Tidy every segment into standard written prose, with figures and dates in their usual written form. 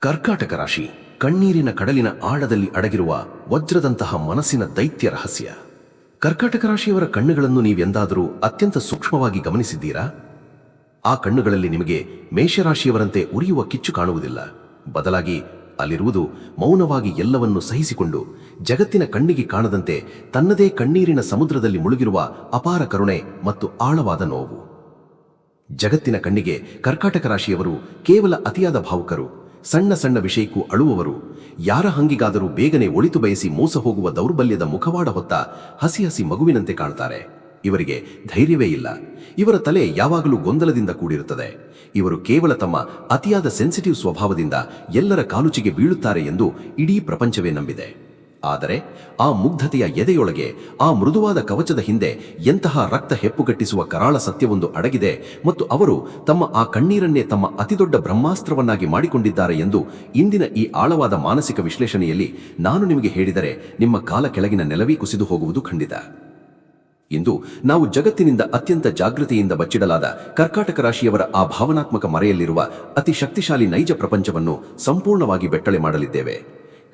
ಕರ್ಕಾಟಕ ರಾಶಿ ಕಣ್ಣೀರಿನ ಕಡಲಿನ ಆಳದಲ್ಲಿ ಅಡಗಿರುವ ವಜ್ರದಂತಹ ಮನಸ್ಸಿನ ದೈತ್ಯ ರಹಸ್ಯ. ಕರ್ಕಾಟಕ ರಾಶಿಯವರ ಕಣ್ಣುಗಳನ್ನು ನೀವೆಂದಾದರೂ ಅತ್ಯಂತ ಸೂಕ್ಷ್ಮವಾಗಿ ಗಮನಿಸಿದ್ದೀರಾ? ಆ ಕಣ್ಣುಗಳಲ್ಲಿ ನಿಮಗೆ ಮೇಷರಾಶಿಯವರಂತೆ ಉರಿಯುವ ಕಿಚ್ಚು ಕಾಣುವುದಿಲ್ಲ. ಬದಲಾಗಿ ಅಲ್ಲಿರುವುದು ಮೌನವಾಗಿ ಎಲ್ಲವನ್ನು ಸಹಿಸಿಕೊಂಡು ಜಗತ್ತಿನ ಕಣ್ಣಿಗೆ ಕಾಣದಂತೆ ತನ್ನದೇ ಕಣ್ಣೀರಿನ ಸಮುದ್ರದಲ್ಲಿ ಮುಳುಗಿರುವ ಅಪಾರ ಕರುಣೆ ಮತ್ತು ಆಳವಾದ ನೋವು. ಜಗತ್ತಿನ ಕಣ್ಣಿಗೆ ಕರ್ಕಾಟಕ ರಾಶಿಯವರು ಕೇವಲ ಅತಿಯಾದ ಭಾವುಕರು, ಸಣ್ಣ ಸಣ್ಣ ವಿಷಯಕ್ಕೂ ಅಳುವವರು, ಯಾರ ಹಂಗಿಗಾದರೂ ಬೇಗನೆ ಒಳಿತು ಬಯಸಿ ಮೋಸ ಹೋಗುವ ದೌರ್ಬಲ್ಯದ ಮುಖವಾಡ ಹೊತ್ತ ಹಸಿ ಹಸಿ ಮಗುವಿನಂತೆ ಕಾಣ್ತಾರೆ. ಇವರಿಗೆ ಧೈರ್ಯವೇ ಇಲ್ಲ. ಇವರ ತಲೆ ಯಾವಾಗಲೂ ಗೊಂದಲದಿಂದ ಕೂಡಿರುತ್ತದೆ. ಇವರು ಕೇವಲ ತಮ್ಮ ಅತಿಯಾದ ಸೆನ್ಸಿಟಿವ್ ಸ್ವಭಾವದಿಂದ ಎಲ್ಲರ ಕಾಲುಚಿಗೆ ಬೀಳುತ್ತಾರೆ ಎಂದು ಇಡೀ ಪ್ರಪಂಚವೇ ನಂಬಿದೆ. ಆದರೆ ಆ ಮುಗ್ಧತೆಯ ಎದೆಯೊಳಗೆ, ಆ ಮೃದುವಾದ ಕವಚದ ಹಿಂದೆ ಎಂತಹ ರಕ್ತ ಹೆಪ್ಪುಗಟ್ಟಿಸುವ ಕರಾಳ ಸತ್ಯವೊಂದು ಅಡಗಿದೆ ಮತ್ತು ಅವರು ತಮ್ಮ ಆ ಕಣ್ಣೀರನ್ನೇ ತಮ್ಮ ಅತಿದೊಡ್ಡ ಬ್ರಹ್ಮಾಸ್ತ್ರವನ್ನಾಗಿ ಮಾಡಿಕೊಂಡಿದ್ದಾರೆ ಎಂದು ಇಂದಿನ ಈ ಆಳವಾದ ಮಾನಸಿಕ ವಿಶ್ಲೇಷಣೆಯಲ್ಲಿ ನಾನು ನಿಮಗೆ ಹೇಳಿದರೆ ನಿಮ್ಮ ಕಾಲ ಕೆಳಗಿನ ನೆಲವೇ ಕುಸಿದು ಹೋಗುವುದು ಖಂಡಿತ. ಇಂದು ನಾವು ಜಗತ್ತಿನಿಂದ ಅತ್ಯಂತ ಜಾಗೃತಿಯಿಂದ ಬಚ್ಚಿಡಲಾದ ಕರ್ಕಾಟಕ ರಾಶಿಯವರ ಆ ಭಾವನಾತ್ಮಕ ಮರೆಯಲ್ಲಿರುವ ಅತಿ ಶಕ್ತಿಶಾಲಿ ನೈಜ ಪ್ರಪಂಚವನ್ನು ಸಂಪೂರ್ಣವಾಗಿ ಬೆಟ್ಟಳೆ ಮಾಡಲಿದ್ದೇವೆ.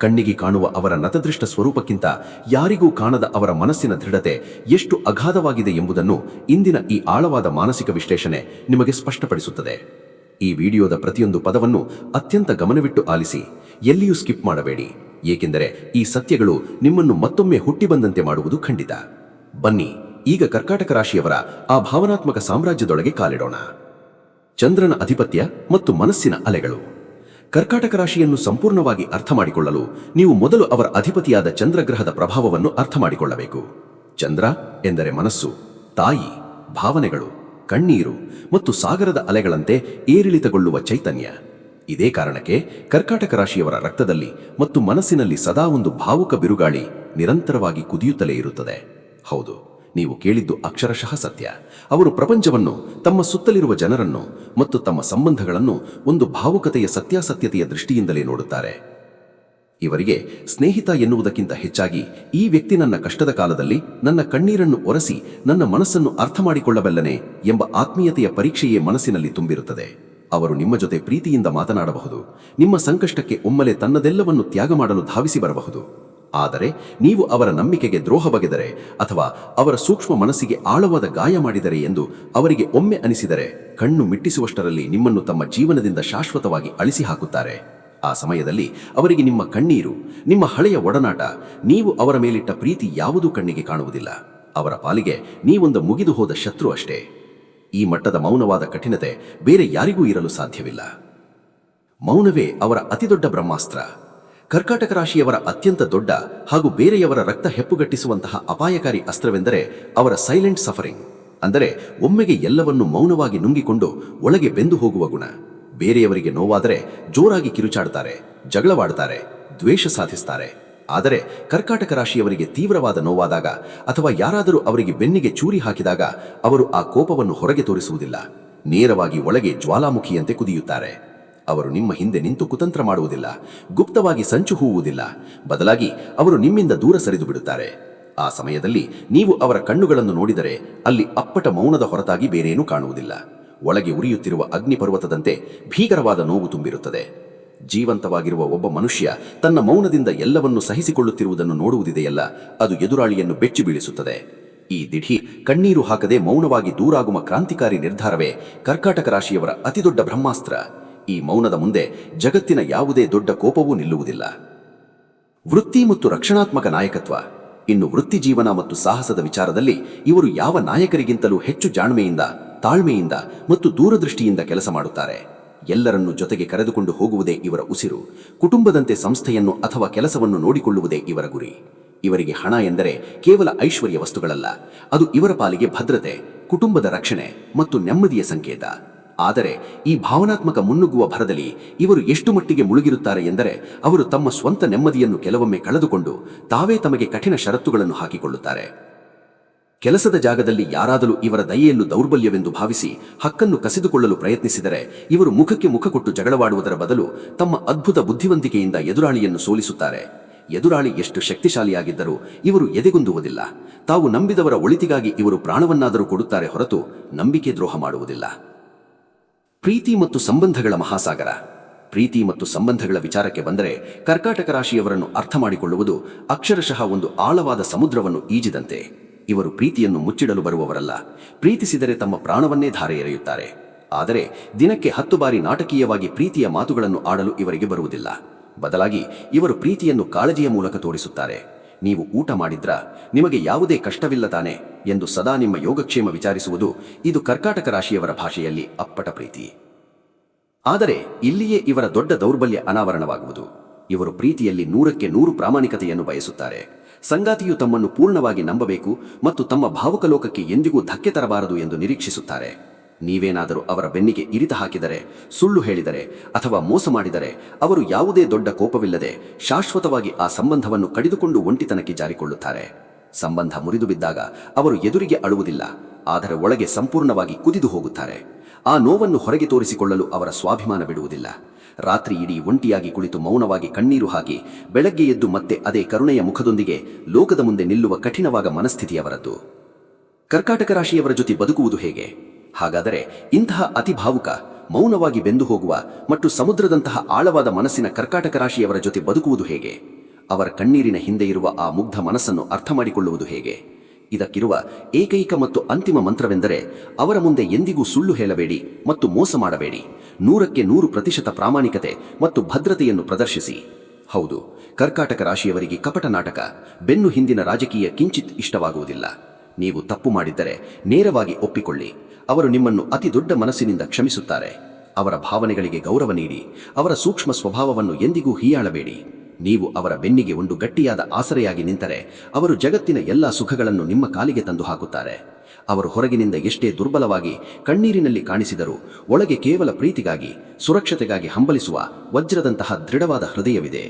ಕಣ್ಣಿಗೆ ಕಾಣುವ ಅವರ ನತದೃಷ್ಟ ಸ್ವರೂಪಕ್ಕಿಂತ ಯಾರಿಗೂ ಕಾಣದ ಅವರ ಮನಸ್ಸಿನ ದೃಢತೆ ಎಷ್ಟು ಅಗಾಧವಾಗಿದೆ ಎಂಬುದನ್ನು ಇಂದಿನ ಈ ಆಳವಾದ ಮಾನಸಿಕ ವಿಶ್ಲೇಷಣೆ ನಿಮಗೆ ಸ್ಪಷ್ಟಪಡಿಸುತ್ತದೆ. ಈ ವಿಡಿಯೋದ ಪ್ರತಿಯೊಂದು ಪದವನ್ನು ಅತ್ಯಂತ ಗಮನವಿಟ್ಟು ಆಲಿಸಿ, ಎಲ್ಲಿಯೂ ಸ್ಕಿಪ್ ಮಾಡಬೇಡಿ, ಏಕೆಂದರೆ ಈ ಸತ್ಯಗಳು ನಿಮ್ಮನ್ನು ಮತ್ತೊಮ್ಮೆ ಹುಟ್ಟಿ ಬಂದಂತೆ ಮಾಡುವುದು ಖಂಡಿತ. ಬನ್ನಿ ಈಗ ಕರ್ಕಾಟಕ ರಾಶಿಯವರ ಆ ಭಾವನಾತ್ಮಕ ಸಾಮ್ರಾಜ್ಯದೊಳಗೆ ಕಾಲಿಡೋಣ. ಚಂದ್ರನ ಅಧಿಪತ್ಯ ಮತ್ತು ಮನಸ್ಸಿನ ಅಲೆಗಳು. ಕರ್ಕಾಟಕ ರಾಶಿಯನ್ನು ಸಂಪೂರ್ಣವಾಗಿ ಅರ್ಥ ಮಾಡಿಕೊಳ್ಳಲು ನೀವು ಮೊದಲು ಅವರ ಅಧಿಪತಿಯಾದ ಚಂದ್ರಗ್ರಹದ ಪ್ರಭಾವವನ್ನು ಅರ್ಥ ಮಾಡಿಕೊಳ್ಳಬೇಕು. ಚಂದ್ರ ಎಂದರೆ ಮನಸ್ಸು, ತಾಯಿ, ಭಾವನೆಗಳು, ಕಣ್ಣೀರು ಮತ್ತು ಸಾಗರದ ಅಲೆಗಳಂತೆ ಏರಿಳಿತಗೊಳ್ಳುವ ಚೈತನ್ಯ. ಇದೇ ಕಾರಣಕ್ಕೆ ಕರ್ಕಾಟಕ ರಾಶಿಯವರ ರಕ್ತದಲ್ಲಿ ಮತ್ತು ಮನಸ್ಸಿನಲ್ಲಿ ಸದಾ ಒಂದು ಭಾವುಕ ಬಿರುಗಾಳಿ ನಿರಂತರವಾಗಿ ಕುದಿಯುತ್ತಲೇ ಇರುತ್ತದೆ. ಹೌದು, ನೀವು ಕೇಳಿದ್ದು ಅಕ್ಷರಶಃ ಸತ್ಯ. ಅವರು ಪ್ರಪಂಚವನ್ನು, ತಮ್ಮ ಸುತ್ತಲಿರುವ ಜನರನ್ನು ಮತ್ತು ತಮ್ಮ ಸಂಬಂಧಗಳನ್ನು ಒಂದು ಭಾವುಕತೆಯ ಸತ್ಯಾಸತ್ಯತೆಯ ದೃಷ್ಟಿಯಿಂದಲೇ ನೋಡುತ್ತಾರೆ. ಇವರಿಗೆ ಸ್ನೇಹಿತ ಎನ್ನುವುದಕ್ಕಿಂತ ಹೆಚ್ಚಾಗಿ ಈ ವ್ಯಕ್ತಿ ನನ್ನ ಕಷ್ಟದ ಕಾಲದಲ್ಲಿ ನನ್ನ ಕಣ್ಣೀರನ್ನು ಒರೆಸಿ ನನ್ನ ಮನಸ್ಸನ್ನು ಅರ್ಥ ಮಾಡಿಕೊಳ್ಳಬಲ್ಲನೆ ಎಂಬ ಆತ್ಮೀಯತೆಯ ಪರೀಕ್ಷೆಯೇ ಮನಸ್ಸಿನಲ್ಲಿ ತುಂಬಿರುತ್ತದೆ. ಅವರು ನಿಮ್ಮ ಜೊತೆ ಪ್ರೀತಿಯಿಂದ ಮಾತನಾಡಬಹುದು, ನಿಮ್ಮ ಸಂಕಷ್ಟಕ್ಕೆ ಒಮ್ಮೆಲೆ ತನ್ನದೆಲ್ಲವನ್ನು ತ್ಯಾಗ ಮಾಡಲು ಧಾವಿಸಿ ಬರಬಹುದು. ಆದರೆ ನೀವು ಅವರ ನಂಬಿಕೆಗೆ ದ್ರೋಹ ಬಗೆದರೆ ಅಥವಾ ಅವರ ಸೂಕ್ಷ್ಮ ಮನಸ್ಸಿಗೆ ಆಳವಾದ ಗಾಯ ಮಾಡಿದರೆ ಎಂದು ಅವರಿಗೆ ಒಮ್ಮೆ ಅನಿಸಿದರೆ ಕಣ್ಣು ಮಿಟ್ಟಿಸುವಷ್ಟರಲ್ಲಿ ನಿಮ್ಮನ್ನು ತಮ್ಮ ಜೀವನದಿಂದ ಶಾಶ್ವತವಾಗಿ ಅಳಿಸಿ ಹಾಕುತ್ತಾರೆ. ಆ ಸಮಯದಲ್ಲಿ ಅವರಿಗೆ ನಿಮ್ಮ ಕಣ್ಣೀರು, ನಿಮ್ಮ ಹಳೆಯ ಒಡನಾಟ, ನೀವು ಅವರ ಮೇಲಿಟ್ಟ ಪ್ರೀತಿ ಯಾವುದೂ ಕಣ್ಣಿಗೆ ಕಾಣುವುದಿಲ್ಲ. ಅವರ ಪಾಲಿಗೆ ನೀವೊಂದು ಮುಗಿದು ಹೋದ ಶತ್ರು ಅಷ್ಟೇ. ಈ ಮಟ್ಟದ ಮೌನವಾದ ಕಠಿಣತೆ ಬೇರೆ ಯಾರಿಗೂ ಇರಲು ಸಾಧ್ಯವಿಲ್ಲ. ಮೌನವೇ ಅವರ ಅತಿದೊಡ್ಡ ಬ್ರಹ್ಮಾಸ್ತ್ರ. ಕರ್ಕಾಟಕ ರಾಶಿಯವರ ಅತ್ಯಂತ ದೊಡ್ಡ ಹಾಗೂ ಬೇರೆಯವರ ರಕ್ತ ಹೆಪ್ಪುಗಟ್ಟಿಸುವಂತಹ ಅಪಾಯಕಾರಿ ಅಸ್ತ್ರವೆಂದರೆ ಅವರ ಸೈಲೆಂಟ್ ಸಫರಿಂಗ್, ಅಂದರೆ ಒಮ್ಮೆಗೆ ಎಲ್ಲವನ್ನು ಮೌನವಾಗಿ ನುಂಗಿಕೊಂಡು ಒಳಗೆ ಬೆಂದು ಹೋಗುವ ಗುಣ. ಬೇರೆಯವರಿಗೆ ನೋವಾದರೆ ಜೋರಾಗಿ ಕಿರುಚಾಡುತ್ತಾರೆ, ಜಗಳವಾಡುತ್ತಾರೆ, ದ್ವೇಷ ಸಾಧಿಸುತ್ತಾರೆ. ಆದರೆ ಕರ್ಕಾಟಕ ರಾಶಿಯವರಿಗೆ ತೀವ್ರವಾದ ನೋವಾದಾಗ ಅಥವಾ ಯಾರಾದರೂ ಅವರಿಗೆ ಬೆನ್ನಿಗೆ ಚೂರಿ ಹಾಕಿದಾಗ ಅವರು ಆ ಕೋಪವನ್ನು ಹೊರಗೆ ತೋರಿಸುವುದಿಲ್ಲ. ನೇರವಾಗಿ ಒಳಗೆ ಜ್ವಾಲಾಮುಖಿಯಂತೆ ಕುದಿಯುತ್ತಾರೆ. ಅವರು ನಿಮ್ಮ ಹಿಂದೆ ನಿಂತು ಕುತಂತ್ರ ಮಾಡುವುದಿಲ್ಲ, ಗುಪ್ತವಾಗಿ ಸಂಚು ಹೂವುವುದಿಲ್ಲ. ಬದಲಾಗಿ ಅವರು ನಿಮ್ಮಿಂದ ದೂರ ಸರಿದು ಬಿಡುತ್ತಾರೆ. ಆ ಸಮಯದಲ್ಲಿ ನೀವು ಅವರ ಕಣ್ಣುಗಳನ್ನು ನೋಡಿದರೆ ಅಲ್ಲಿ ಅಪ್ಪಟ ಮೌನದ ಹೊರತಾಗಿ ಬೇರೇನೂ ಕಾಣುವುದಿಲ್ಲ. ಒಳಗೆ ಉರಿಯುತ್ತಿರುವ ಅಗ್ನಿಪರ್ವತದಂತೆ ಭೀಕರವಾದ ನೋವು ತುಂಬಿರುತ್ತದೆ. ಜೀವಂತವಾಗಿರುವ ಒಬ್ಬ ಮನುಷ್ಯ ತನ್ನ ಮೌನದಿಂದ ಎಲ್ಲವನ್ನು ಸಹಿಸಿಕೊಳ್ಳುತ್ತಿರುವುದನ್ನು ನೋಡುವುದಿದೆಯಲ್ಲ, ಅದು ಎದುರಾಳಿಯನ್ನು ಬೆಚ್ಚಿ ಬೀಳಿಸುತ್ತದೆ. ಈ ದಿಢೀರ್ ಕಣ್ಣೀರು ಹಾಕದೆ ಮೌನವಾಗಿ ದೂರಾಗುವ ಕ್ರಾಂತಿಕಾರಿ ನಿರ್ಧಾರವೇ ಕರ್ಕಾಟಕ ರಾಶಿಯವರ ಅತಿದೊಡ್ಡ ಬ್ರಹ್ಮಾಸ್ತ್ರ. ಈ ಮೌನದ ಮುಂದೆ ಜಗತ್ತಿನ ಯಾವುದೇ ದೊಡ್ಡ ಕೋಪವೂ ನಿಲ್ಲುವುದಿಲ್ಲ. ವೃತ್ತಿ ಮತ್ತು ರಕ್ಷಣಾತ್ಮಕ ನಾಯಕತ್ವ. ಇನ್ನು ವೃತ್ತಿ ಜೀವನ ಮತ್ತು ಸಾಹಸದ ವಿಚಾರದಲ್ಲಿ ಇವರು ಯಾವ ನಾಯಕರಿಗಿಂತಲೂ ಹೆಚ್ಚು ಜಾಣ್ಮೆಯಿಂದ, ತಾಳ್ಮೆಯಿಂದ ಮತ್ತು ದೂರದೃಷ್ಟಿಯಿಂದ ಕೆಲಸ ಮಾಡುತ್ತಾರೆ. ಎಲ್ಲರನ್ನೂ ಜೊತೆಗೆ ಕರೆದುಕೊಂಡು ಹೋಗುವುದೇ ಇವರ ಉಸಿರು. ಕುಟುಂಬದಂತೆ ಸಂಸ್ಥೆಯನ್ನು ಅಥವಾ ಕೆಲಸವನ್ನು ನೋಡಿಕೊಳ್ಳುವುದೇ ಇವರ ಗುರಿ. ಇವರಿಗೆ ಹಣ ಎಂದರೆ ಕೇವಲ ಐಶ್ವರ್ಯ ವಸ್ತುಗಳಲ್ಲ, ಅದು ಇವರ ಪಾಲಿಗೆ ಭದ್ರತೆ, ಕುಟುಂಬದ ರಕ್ಷಣೆ ಮತ್ತು ನೆಮ್ಮದಿಯ ಸಂಕೇತ. ಆದರೆ ಈ ಭಾವನಾತ್ಮಕ ಮುನ್ನುಗ್ಗುವ ಭರದಲ್ಲಿ ಇವರು ಎಷ್ಟು ಮಟ್ಟಿಗೆ ಮುಳುಗಿರುತ್ತಾರೆ ಎಂದರೆ ಅವರು ತಮ್ಮ ಸ್ವಂತ ನೆಮ್ಮದಿಯನ್ನು ಕೆಲವೊಮ್ಮೆ ಕಳೆದುಕೊಂಡು ತಾವೇ ತಮಗೆ ಕಠಿಣ ಷರತ್ತುಗಳನ್ನು ಹಾಕಿಕೊಳ್ಳುತ್ತಾರೆ. ಕೆಲಸದ ಜಾಗದಲ್ಲಿ ಯಾರಾದರೂ ಇವರ ದಯೆಯನ್ನು ದೌರ್ಬಲ್ಯವೆಂದು ಭಾವಿಸಿ ಹಕ್ಕನ್ನು ಕಸಿದುಕೊಳ್ಳಲು ಪ್ರಯತ್ನಿಸಿದರೆ ಇವರು ಮುಖಕ್ಕೆ ಮುಖ ಕೊಟ್ಟು ಜಗಳವಾಡುವುದರ ಬದಲು ತಮ್ಮ ಅದ್ಭುತ ಬುದ್ಧಿವಂತಿಕೆಯಿಂದ ಎದುರಾಳಿಯನ್ನು ಸೋಲಿಸುತ್ತಾರೆ. ಎದುರಾಳಿ ಎಷ್ಟು ಶಕ್ತಿಶಾಲಿಯಾಗಿದ್ದರೂ ಇವರು ಎದೆಗುಂದುವುದಿಲ್ಲ. ತಾವು ನಂಬಿದವರ ಒಳಿತಿಗಾಗಿ ಇವರು ಪ್ರಾಣವನ್ನಾದರೂ ಕೊಡುತ್ತಾರೆ ಹೊರತು ನಂಬಿಕೆ ದ್ರೋಹ ಮಾಡುವುದಿಲ್ಲ. ಪ್ರೀತಿ ಮತ್ತು ಸಂಬಂಧಗಳ ಮಹಾಸಾಗರ. ಪ್ರೀತಿ ಮತ್ತು ಸಂಬಂಧಗಳ ವಿಚಾರಕ್ಕೆ ಬಂದರೆ ಕರ್ಕಾಟಕ ರಾಶಿಯವರನ್ನು ಅರ್ಥ ಮಾಡಿಕೊಳ್ಳುವುದು ಅಕ್ಷರಶಃ ಒಂದು ಆಳವಾದ ಸಮುದ್ರವನ್ನು ಈಜಿದಂತೆ. ಇವರು ಪ್ರೀತಿಯನ್ನು ಮುಚ್ಚಿಡಲು ಬರುವವರಲ್ಲ. ಪ್ರೀತಿಸಿದರೆ ತಮ್ಮ ಪ್ರಾಣವನ್ನೇ ಧಾರೆ ಎರೆಯುತ್ತಾರೆ. ಆದರೆ ದಿನಕ್ಕೆ 10 ಬಾರಿ ನಾಟಕೀಯವಾಗಿ ಪ್ರೀತಿಯ ಮಾತುಗಳನ್ನು ಆಡಲು ಇವರಿಗೆ ಬರುವುದಿಲ್ಲ. ಬದಲಾಗಿ ಇವರು ಪ್ರೀತಿಯನ್ನು ಕಾಳಜಿಯ ಮೂಲಕ ತೋರಿಸುತ್ತಾರೆ. ನೀವು ಊಟ ಮಾಡಿದ್ರಾ, ನಿಮಗೆ ಯಾವುದೇ ಕಷ್ಟವಿಲ್ಲ ತಾನೆ ಎಂದು ಸದಾ ನಿಮ್ಮ ಯೋಗಕ್ಷೇಮ ವಿಚಾರಿಸುವುದು ಇದು ಕರ್ಕಾಟಕ ರಾಶಿಯವರ ಭಾಷೆಯಲ್ಲಿ ಅಪ್ಪಟ ಪ್ರೀತಿ. ಆದರೆ ಇಲ್ಲಿಯೇ ಇವರ ದೊಡ್ಡ ದೌರ್ಬಲ್ಯ ಅನಾವರಣವಾಗುವುದು. ಇವರು ಪ್ರೀತಿಯಲ್ಲಿ 100ಕ್ಕೆ 100 ಪ್ರಾಮಾಣಿಕತೆಯನ್ನು ಬಯಸುತ್ತಾರೆ. ಸಂಗಾತಿಯು ತಮ್ಮನ್ನು ಪೂರ್ಣವಾಗಿ ನಂಬಬೇಕು ಮತ್ತು ತಮ್ಮ ಭಾವುಕ ಲೋಕಕ್ಕೆ ಎಂದಿಗೂ ಧಕ್ಕೆ ತರಬಾರದು ಎಂದು ನಿರೀಕ್ಷಿಸುತ್ತಾರೆ. ನೀವೇನಾದರೂ ಅವರ ಬೆನ್ನಿಗೆ ಇರಿತ ಹಾಕಿದರೆ, ಸುಳ್ಳು ಹೇಳಿದರೆ ಅಥವಾ ಮೋಸ ಮಾಡಿದರೆ ಅವರು ಯಾವುದೇ ದೊಡ್ಡ ಕೋಪವಿಲ್ಲದೆ ಶಾಶ್ವತವಾಗಿ ಆ ಸಂಬಂಧವನ್ನು ಕಡಿದುಕೊಂಡು ಒಂಟಿತನಕ್ಕೆ ಜಾರಿಕೊಳ್ಳುತ್ತಾರೆ. ಸಂಬಂಧ ಮುರಿದು ಬಿದ್ದಾಗ ಅವರು ಎದುರಿಗೆ ಅಳುವುದಿಲ್ಲ, ಆದರೆ ಒಳಗೆ ಸಂಪೂರ್ಣವಾಗಿ ಕುದಿದು ಹೋಗುತ್ತಾರೆ. ಆ ನೋವನ್ನು ಹೊರಗೆ ತೋರಿಸಿಕೊಳ್ಳಲು ಅವರ ಸ್ವಾಭಿಮಾನ ಬಿಡುವುದಿಲ್ಲ. ರಾತ್ರಿ ಇಡೀ ಒಂಟಿಯಾಗಿ ಕುಳಿತು ಮೌನವಾಗಿ ಕಣ್ಣೀರು ಹಾಕಿ ಬೆಳಗ್ಗೆ ಎದ್ದು ಮತ್ತೆ ಅದೇ ಕರುಣೆಯ ಮುಖದೊಂದಿಗೆ ಲೋಕದ ಮುಂದೆ ನಿಲ್ಲುವ ಕಠಿಣವಾದ ಮನಸ್ಥಿತಿಯವರದ್ದು. ಕರ್ಕಾಟಕ ರಾಶಿಯವರ ಜೊತೆ ಬದುಕುವುದು ಹೇಗೆ? ಹಾಗಾದರೆ ಇಂತಹ ಅತಿ ಭಾವುಕ, ಮೌನವಾಗಿ ಬೆಂದು ಹೋಗುವ ಮತ್ತು ಸಮುದ್ರದಂತಹ ಆಳವಾದ ಮನಸ್ಸಿನ ಕರ್ಕಾಟಕ ರಾಶಿಯವರ ಜೊತೆ ಬದುಕುವುದು ಹೇಗೆ? ಅವರ ಕಣ್ಣೀರಿನ ಹಿಂದೆ ಇರುವ ಆ ಮುಗ್ಧ ಮನಸ್ಸನ್ನು ಅರ್ಥ ಮಾಡಿಕೊಳ್ಳುವುದು ಹೇಗೆ? ಇದಕ್ಕಿರುವ ಏಕೈಕ ಮತ್ತು ಅಂತಿಮ ಮಂತ್ರವೆಂದರೆ ಅವರ ಮುಂದೆ ಎಂದಿಗೂ ಸುಳ್ಳು ಹೇಳಬೇಡಿ ಮತ್ತು ಮೋಸ ಮಾಡಬೇಡಿ. 100ಕ್ಕೆ 100% ಪ್ರಾಮಾಣಿಕತೆ ಮತ್ತು ಭದ್ರತೆಯನ್ನು ಪ್ರದರ್ಶಿಸಿ. ಹೌದು, ಕರ್ಕಾಟಕ ರಾಶಿಯವರಿಗೆ ಕಪಟ ನಾಟಕ, ಬೆನ್ನು ಹಿಂದಿನ ರಾಜಕೀಯ ಕಿಂಚಿತ್ ಇಷ್ಟವಾಗುವುದಿಲ್ಲ. ನೀವು ತಪ್ಪು ಮಾಡಿದ್ದರೆ ನೇರವಾಗಿ ಒಪ್ಪಿಕೊಳ್ಳಿ. ಅವರು ನಿಮ್ಮನ್ನು ಅತಿ ದೊಡ್ಡ ಮನಸ್ಸಿನಿಂದ ಕ್ಷಮಿಸುತ್ತಾರೆ. ಅವರ ಭಾವನೆಗಳಿಗೆ ಗೌರವ ನೀಡಿ. ಅವರ ಸೂಕ್ಷ್ಮ ಸ್ವಭಾವವನ್ನು ಎಂದಿಗೂ ಹೀಯಾಳಬೇಡಿ. ನೀವು ಅವರ ಬೆನ್ನಿಗೆ ಒಂದು ಗಟ್ಟಿಯಾದ ಆಸರೆಯಾಗಿ ನಿಂತರೆ ಅವರು ಜಗತ್ತಿನ ಎಲ್ಲ ಸುಖಗಳನ್ನು ನಿಮ್ಮ ಕಾಲಿಗೆ ತಂದು ಹಾಕುತ್ತಾರೆ. ಅವರು ಹೊರಗಿನಿಂದ ಎಷ್ಟೇ ದುರ್ಬಲವಾಗಿ ಕಣ್ಣೀರಿನಲ್ಲಿ ಕಾಣಿಸಿದರೂ ಒಳಗೆ ಕೇವಲ ಪ್ರೀತಿಗಾಗಿ, ಸುರಕ್ಷತೆಗಾಗಿ ಹಂಬಲಿಸುವ ವಜ್ರದಂತಹ ದೃಢವಾದ ಹೃದಯವಿದೆ.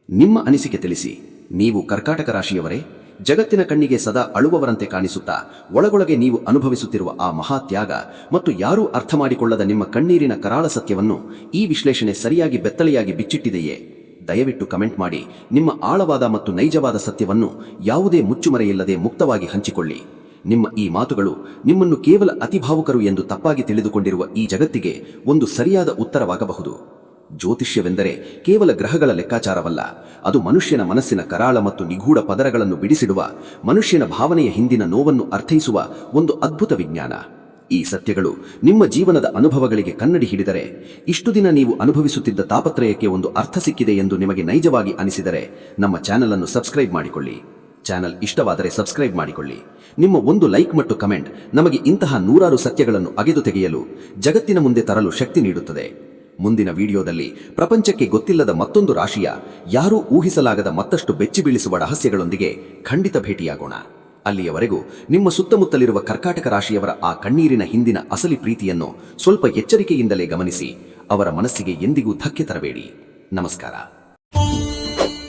ನಿಮ್ಮ ಅನಿಸಿಕೆ ತಿಳಿಸಿ. ನೀವು ಕರ್ಕಾಟಕ ರಾಶಿಯವರೇ? ಜಗತ್ತಿನ ಕಣ್ಣಿಗೆ ಸದಾ ಅಳುವವರಂತೆ ಕಾಣಿಸುತ್ತಾ ಒಳಗೊಳಗೆ ನೀವು ಅನುಭವಿಸುತ್ತಿರುವ ಆ ಮಹಾತ್ಯಾಗ ಮತ್ತು ಯಾರೂ ಅರ್ಥ ಮಾಡಿಕೊಳ್ಳದ ನಿಮ್ಮ ಕಣ್ಣೀರಿನ ಕರಾಳ ಸತ್ಯವನ್ನು ಈ ವಿಶ್ಲೇಷಣೆ ಸರಿಯಾಗಿ ಬೆತ್ತಲೆಯಾಗಿ ಬಿಚ್ಚಿಟ್ಟಿದೆಯೇ? ದಯವಿಟ್ಟು ಕಮೆಂಟ್ ಮಾಡಿ. ನಿಮ್ಮ ಆಳವಾದ ಮತ್ತು ನೈಜವಾದ ಸತ್ಯವನ್ನು ಯಾವುದೇ ಮುಚ್ಚುಮರೆಯಿಲ್ಲದೆ ಮುಕ್ತವಾಗಿ ಹಂಚಿಕೊಳ್ಳಿ. ನಿಮ್ಮ ಈ ಮಾತುಗಳು ನಿಮ್ಮನ್ನು ಕೇವಲ ಅತಿಭಾವುಕರು ಎಂದು ತಪ್ಪಾಗಿ ತಿಳಿದುಕೊಂಡಿರುವ ಈ ಜಗತ್ತಿಗೆ ಒಂದು ಸರಿಯಾದ ಉತ್ತರವಾಗಬಹುದು. ಜ್ಯೋತಿಷ್ಯವೆಂದರೆ ಕೇವಲ ಗ್ರಹಗಳ ಲೆಕ್ಕಾಚಾರವಲ್ಲ. ಅದು ಮನುಷ್ಯನ ಮನಸ್ಸಿನ ಕರಾಳ ಮತ್ತು ನಿಗೂಢ ಪದರಗಳನ್ನು ಬಿಡಿಸಿಡುವ, ಮನುಷ್ಯನ ಭಾವನೆಯ ಹಿಂದಿನ ನೋವನ್ನು ಅರ್ಥೈಸುವ ಒಂದು ಅದ್ಭುತ ವಿಜ್ಞಾನ. ಈ ಸತ್ಯಗಳು ನಿಮ್ಮ ಜೀವನದ ಅನುಭವಗಳಿಗೆ ಕನ್ನಡಿ ಹಿಡಿದರೆ, ಇಷ್ಟು ದಿನ ನೀವು ಅನುಭವಿಸುತ್ತಿದ್ದ ತಾಪತ್ರಯಕ್ಕೆ ಒಂದು ಅರ್ಥ ಸಿಕ್ಕಿದೆ ಎಂದು ನಿಮಗೆ ನೈಜವಾಗಿ ಅನಿಸಿದರೆ ನಮ್ಮ ಚಾನೆಲ್ ಅನ್ನು ಸಬ್ಸ್ಕ್ರೈಬ್ ಮಾಡಿಕೊಳ್ಳಿ. ಚಾನೆಲ್ ಇಷ್ಟವಾದರೆ ಸಬ್ಸ್ಕ್ರೈಬ್ ಮಾಡಿಕೊಳ್ಳಿ. ನಿಮ್ಮ ಒಂದು ಲೈಕ್ ಮತ್ತು ಕಮೆಂಟ್ ನಮಗೆ ಇಂತಹ 100 ಸತ್ಯಗಳನ್ನು ಅಗೆದು ತೆಗೆಯಲು, ಜಗತ್ತಿನ ಮುಂದೆ ತರಲು ಶಕ್ತಿ ನೀಡುತ್ತದೆ. ಮುಂದಿನ ವಿಡಿಯೋದಲ್ಲಿ ಪ್ರಪಂಚಕ್ಕೆ ಗೊತ್ತಿಲ್ಲದ ಮತ್ತೊಂದು ರಾಶಿಯ, ಯಾರೂ ಊಹಿಸಲಾಗದ ಮತ್ತಷ್ಟು ಬೆಚ್ಚಿ ಬೀಳಿಸುವ ರಹಸ್ಯಗಳೊಂದಿಗೆ ಖಂಡಿತ ಭೇಟಿಯಾಗೋಣ. ಅಲ್ಲಿಯವರೆಗೂ ನಿಮ್ಮ ಸುತ್ತಮುತ್ತಲಿರುವ ಕರ್ಕಾಟಕ ರಾಶಿಯವರ ಆ ಕಣ್ಣೀರಿನ ಹಿಂದಿನ ಅಸಲಿ ಪ್ರೀತಿಯನ್ನು ಸ್ವಲ್ಪ ಎಚ್ಚರಿಕೆಯಿಂದಲೇ ಗಮನಿಸಿ. ಅವರ ಮನಸ್ಸಿಗೆ ಎಂದಿಗೂ ಧಕ್ಕೆ ತರಬೇಡಿ. ನಮಸ್ಕಾರ.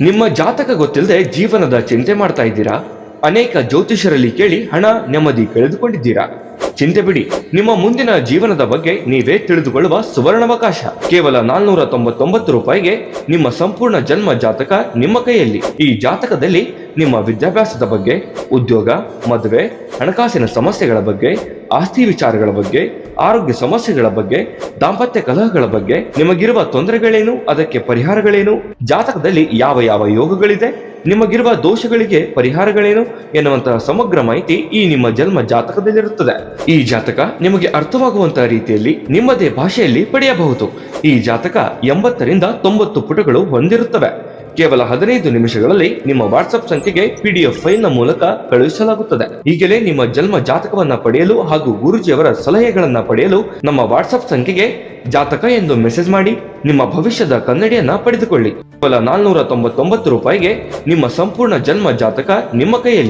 ನಿಮ್ಮ ಜಾತಕ ಗೊತ್ತಿಲ್ಲದೆ ಜೀವನದ ಚಿಂತೆ ಮಾಡ್ತಾ ಇದ್ದೀರಾ? ಅನೇಕ ಜ್ಯೋತಿಷರಲ್ಲಿ ಕೇಳಿ ಹಣ ನೆಮ್ಮದಿ ಕಳೆದುಕೊಂಡಿದ್ದೀರಾ? ಚಿಂತೆ ಬಿಡಿ, ನಿಮ್ಮ ಮುಂದಿನ ಜೀವನದ ಬಗ್ಗೆ ನೀವೇ ತಿಳಿದುಕೊಳ್ಳುವ ಸುವರ್ಣಾವಕಾಶ. ಕೇವಲ 499 ರೂಪಾಯಿಗೆ ನಿಮ್ಮ ಸಂಪೂರ್ಣ ಜನ್ಮ ಜಾತಕ ನಿಮ್ಮ ಕೈಯಲ್ಲಿ. ಈ ಜಾತಕದಲ್ಲಿ ನಿಮ್ಮ ವಿದ್ಯಾಭ್ಯಾಸದ ಬಗ್ಗೆ, ಉದ್ಯೋಗ, ಮದುವೆ, ಹಣಕಾಸಿನ ಸಮಸ್ಯೆಗಳ ಬಗ್ಗೆ, ಆಸ್ತಿ ವಿಚಾರಗಳ ಬಗ್ಗೆ, ಆರೋಗ್ಯ ಸಮಸ್ಯೆಗಳ ಬಗ್ಗೆ, ದಾಂಪತ್ಯ ಕಲಹಗಳ ಬಗ್ಗೆ, ನಿಮಗಿರುವ ತೊಂದರೆಗಳೇನು, ಅದಕ್ಕೆ ಪರಿಹಾರಗಳೇನು, ಜಾತಕದಲ್ಲಿ ಯಾವ ಯಾವ ಯೋಗಗಳಿದೆ, ನಿಮಗಿರುವ ದೋಷಗಳಿಗೆ ಪರಿಹಾರಗಳೇನು ಎನ್ನುವಂತಹ ಸಮಗ್ರ ಮಾಹಿತಿ ಈ ನಿಮ್ಮ ಜನ್ಮ ಜಾತಕದಲ್ಲಿರುತ್ತದೆ. ಈ ಜಾತಕ ನಿಮಗೆ ಅರ್ಥವಾಗುವಂತಹ ರೀತಿಯಲ್ಲಿ ನಿಮ್ಮದೇ ಭಾಷೆಯಲ್ಲಿ ಪಡೆಯಬಹುದು. ಈ ಜಾತಕ 80 ರಿಂದ 90 ಪುಟಗಳು ಹೊಂದಿರುತ್ತವೆ. ಕೇವಲ 15 ನಿಮಿಷಗಳಲ್ಲಿ ನಿಮ್ಮ ವಾಟ್ಸ್ಆಪ್ ಸಂಖ್ಯೆಗೆ PDF ಫೈಲ್ ನ ಮೂಲಕ ಕಳುಹಿಸಲಾಗುತ್ತದೆ. ಈಗಲೇ ನಿಮ್ಮ ಜನ್ಮ ಜಾತಕವನ್ನ ಪಡೆಯಲು ಹಾಗೂ ಗುರುಜಿಯವರ ಸಲಹೆಗಳನ್ನ ಪಡೆಯಲು ನಮ್ಮ ವಾಟ್ಸ್ಆಪ್ ಸಂಖ್ಯೆಗೆ ಜಾತಕ ಎಂದು ಮೆಸೇಜ್ ಮಾಡಿ ನಿಮ್ಮ ಭವಿಷ್ಯದ ಕನ್ನಡಿಯನ್ನ ಪಡೆದುಕೊಳ್ಳಿ. ಕೇವಲ 499 ರೂಪಾಯಿಗೆ ನಿಮ್ಮ ಸಂಪೂರ್ಣ ಜನ್ಮ ಜಾತಕ ನಿಮ್ಮ ಕೈಯಲ್ಲಿ.